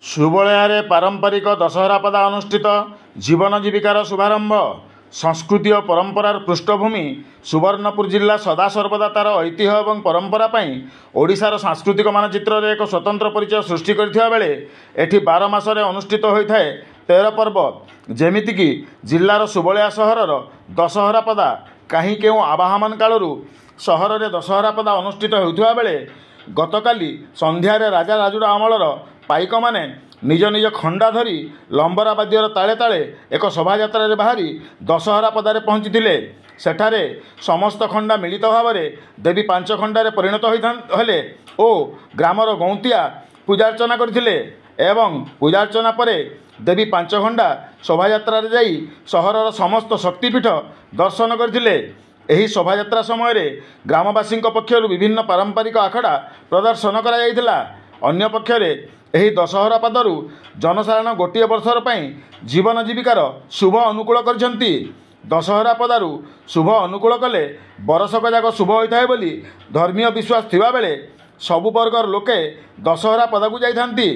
सुबलिया पारंपरिक दशहरा पदा अनुष्ठित जीवन जीविकार शुभारंभ संस्कृति और परंपरार पृष्ठभूमि सुवर्णपुर जिला सदासर्वदा तार ऐतिह्य और परंपरा ओडिशार सांस्कृतिक मानचित्र एक स्वतंत्र परिचय सृष्टि करथिबा बेले एठी 12 मासरे अनुष्ठित होता है 13 पर्व जेमितिकी जिलार सुबलिया सहरर दशहरा पदा कहीं केउ आवाहमान कालरू सहर में दशहरा पदा अनुष्ठित होता बेले गतकाली संध्यारे राजा राजुड़ा अमलर पाइक माने निज निज खंडा धरी लंबरा बाद्यर ताले ताले एक शोभायात्रा बाहरी दशहरा पदारे पहुँची सेठारे समस्त खंडा मिलित भाव में देवी पांच खंडारे परिणत होते ओ ग्रामर गौंतिया पूजार्चना करथिले एवं पूजार्चना परे देवी पांच खंडा शोभायात्रा जाई सहरर समस्त शक्तिपीठ दर्शन करथिले। एही शोभायात्रा समय ग्रामवासी पक्षर विभिन्न पारंपरिक आखड़ा प्रदर्शन करा जायथिला। अन्य पक्षरे एही दशहरा पदरू जनसाधारण गोटे वर्षर जीवन जीविकार शुभ अनुकूल करछंती। दशहरा पदारू शुभ अनुकूल कले बरसक जाक शुभ होता है बोली धर्मीय विश्वास थिबा बेले सबु वर्गर लोके दशहरा पदाकू जाइथांती।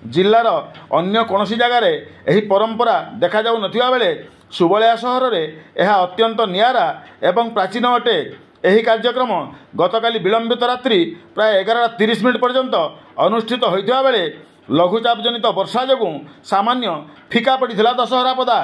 जिलार अन्य कोनोसी जगार एही परंपरा देखा जाउ नथिबा बेले सुबलिया सहर में यह अत्यंत नियारा एवं प्राचीन अटे। एही कार्यक्रम गतकाली विलंबित रात्रि प्राय 11:30 पर्यंत अनुष्ठित होता बेले लघुचाप जनित वर्षा जोगुं सामान्य फिका पड़िथिला दशहरा पदा।